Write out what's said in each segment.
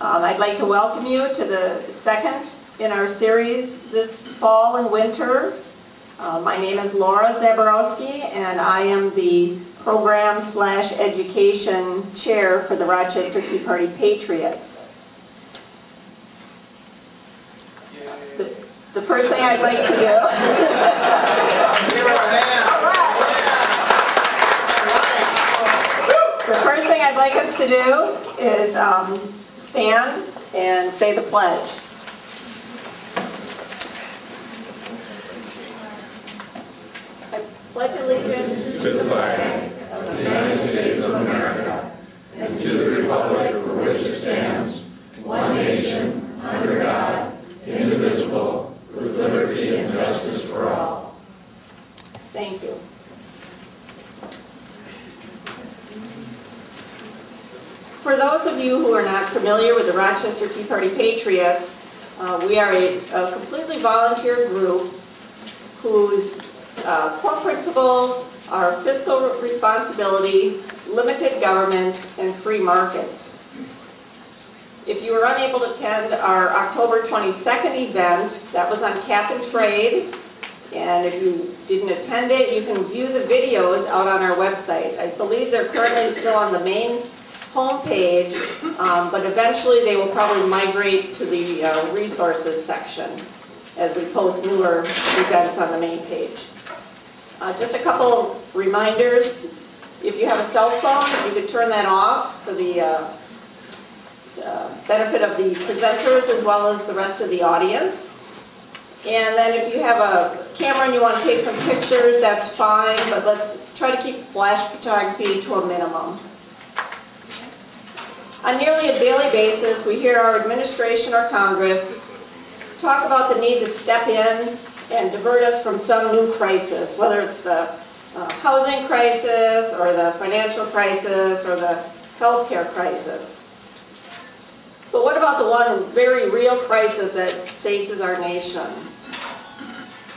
I'd like to welcome you to the second in our series this fall and winter. My name is Laura Zaborowski, and I am the Program/Education Chair for the Rochester Tea Party Patriots. The first thing I'd like to do the first thing I'd like us to do is stand and say the pledge. I pledge allegiance to the flag of the United States of America and to the republic for which it stands, one nation, under God, indivisible, with liberty and justice for all. Thank you. For those of you who are not familiar with the Rochester Tea Party Patriots, we are a completely volunteer group whose core principles are fiscal responsibility, limited government, and free markets. If you were unable to attend our October 22nd event, that was on Cap and Trade, and if you didn't attend it, you can view the videos out on our website. I believe they're currently still on the main homepage, but eventually they will probably migrate to the resources section as we post newer events on the main page. Just a couple reminders. If you have a cell phone, you could turn that off for the benefit of the presenters as well as the rest of the audience. And then if you have a camera and you want to take some pictures, that's fine, but let's try to keep flash photography to a minimum. On nearly a daily basis, we hear our administration or Congress talk about the need to step in and divert us from some new crisis, whether it's the housing crisis or the financial crisis or the healthcare crisis. But what about the one very real crisis that faces our nation?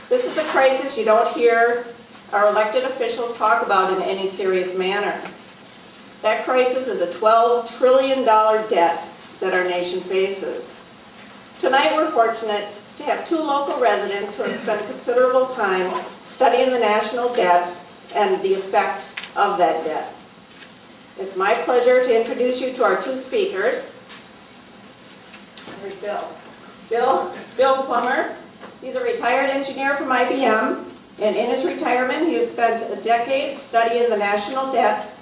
This is the crisis you don't hear our elected officials talk about in any serious manner. That crisis is a $12 trillion debt that our nation faces. Tonight we're fortunate to have two local residents who have spent considerable time studying the national debt and the effect of that debt. It's my pleasure to introduce you to our two speakers. Here's Bill Plummer. He's a retired engineer from IBM, and in his retirement he has spent a decade studying the national debt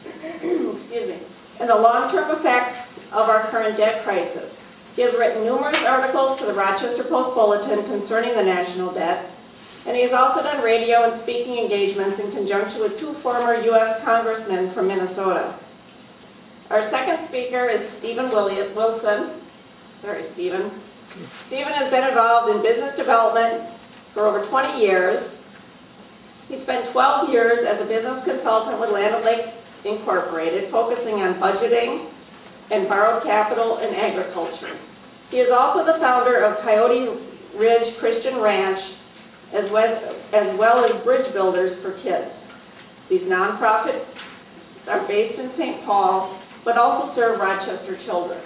excuse me, and the long-term effects of our current debt crisis. He has written numerous articles for the Rochester Post-Bulletin concerning the national debt, and he has also done radio and speaking engagements in conjunction with two former U.S. congressmen from Minnesota. Our second speaker is Stephen Wilson. Sorry, Stephen. Stephen has been involved in business development for over 20 years. He spent 12 years as a business consultant with Land O'Lakes Incorporated, focusing on budgeting and borrowed capital in agriculture. He is also the founder of Coyote Ridge Christian Ranch, as well as Bridge Builders for Kids. These nonprofits are based in St. Paul, but also serve Rochester children.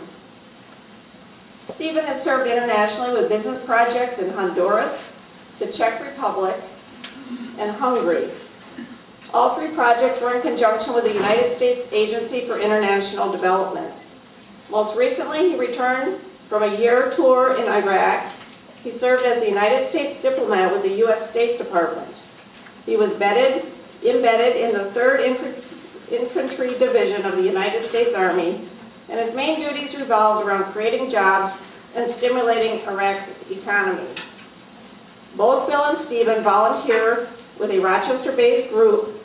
Stephen has served internationally with business projects in Honduras, the Czech Republic, and Hungary. All three projects were in conjunction with the United States Agency for International Development. Most recently, he returned from a year tour in Iraq. He served as a United States diplomat with the U.S. State Department. He was embedded in the 3rd Infantry Division of the United States Army, and his main duties revolved around creating jobs and stimulating Iraq's economy. Both Bill and Stephen volunteer with a Rochester-based group,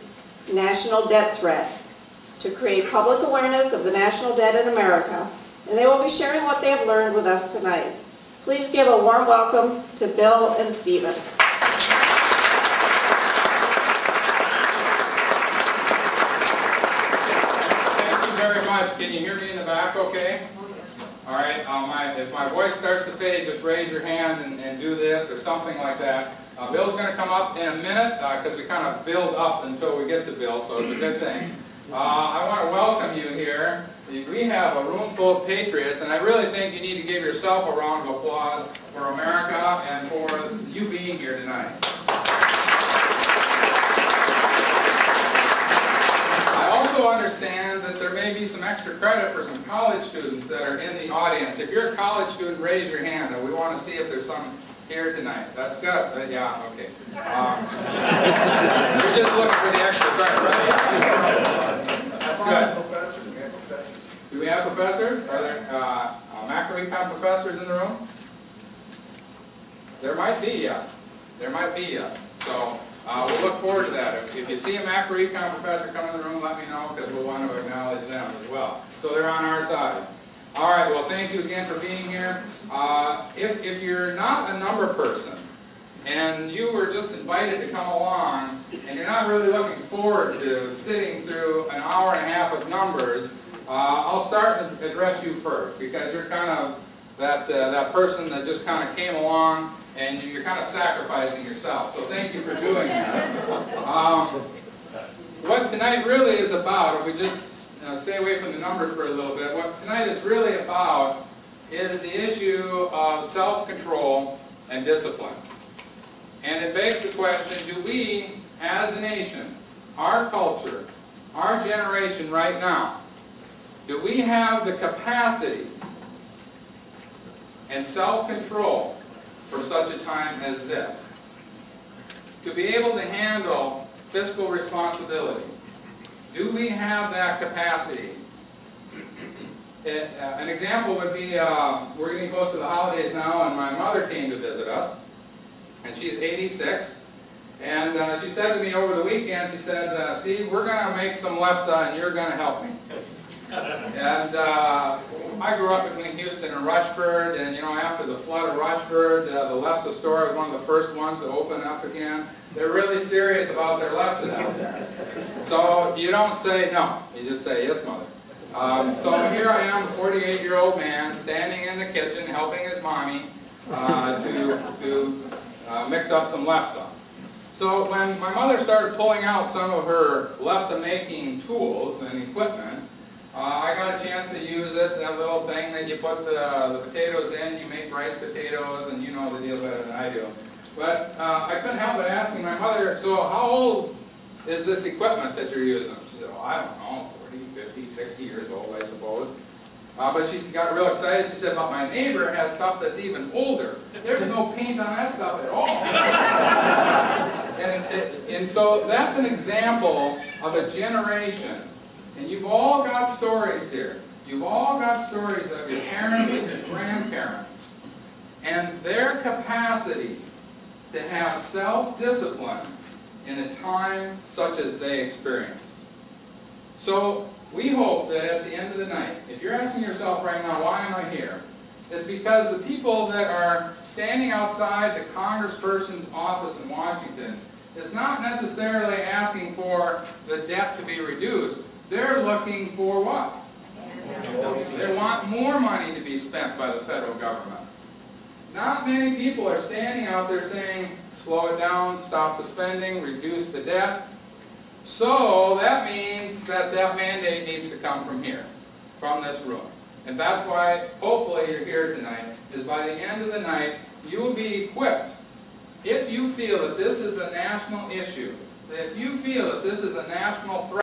National Debt Threat, to create public awareness of the national debt in America, and they will be sharing what they have learned with us tonight. Please give a warm welcome to Bill and Stephen. Thank you very much. Can you hear me in the back okay? All right, if my voice starts to fade, just raise your hand and do this or something like that. Bill's going to come up in a minute because we kind of build up until we get to Bill, so it's a good thing. I want to welcome you here. we have a room full of patriots, and I really think you need to give yourself a round of applause for America and for you being here tonight. I also understand that there may be some extra credit for some college students that are in the audience. If you're a college student, raise your hand, and we want to see if there's some here tonight. That's good. Yeah, okay. You're just looking for the extra credit, right? That's good. Do we have professors? Are there macroecon professors in the room? There might be, yeah. There might be, yeah. So we'll look forward to that. If you see a macroecon professor come in the room, let me know, because we'll want to acknowledge them as well. So they're on our side. All right, well, thank you again for being here. If you're not a number person, and you were just invited to come along, and you're not really looking forward to sitting through an hour and a half of numbers, I'll start and address you first, because you're kind of that person that just kind of came along, and you're kind of sacrificing yourself. So thank you for doing that. What tonight really is about, if we just stay away from the numbers for a little bit, what tonight is really about is the issue of self-control and discipline. And it begs the question, do we, as a nation, our culture, our generation right now, do we have the capacity and self-control for such a time as this? To be able to handle fiscal responsibility. Do we have that capacity? An example would be, we're getting close to the holidays now, and my mother came to visit us, and she's 86, and she said to me over the weekend, she said, Steve, we're going to make some lefse and you're going to help me. And I grew up between Houston and Rushford, and after the flood of Rushford, the lefse store was one of the first ones to open up again. They're really serious about their lefse out there. So you don't say no, you just say, yes, Mother. So here I am, a 48-year-old man, standing in the kitchen helping his mommy to mix up some lefse. So when my mother started pulling out some of her lefse making tools and equipment, I got a chance to use it, that little thing that you put the potatoes in, you make rice potatoes, and you know the deal better than I do. But I couldn't help but asking my mother, so how old is this equipment that you're using? She said, well, I don't know, 40, 50, 60 years old, I suppose. But she got real excited. She said, but my neighbor has stuff that's even older. There's no paint on that stuff at all. and so that's an example of a generation. And you've all got stories here. You've all got stories of your parents and your grandparents and their capacity to have self-discipline in a time such as they experienced. So we hope that at the end of the night, if you're asking yourself right now, why am I here? It's because the people that are standing outside the congressperson's office in Washington is not necessarily asking for the debt to be reduced. They're looking for what? They want more money to be spent by the federal government. Not many people are standing out there saying, slow it down, stop the spending, reduce the debt. So that means that that mandate needs to come from here, from this room. And that's why, hopefully, you're here tonight, is by the end of the night, you will be equipped. If you feel that this is a national issue, if you feel that this is a national threat,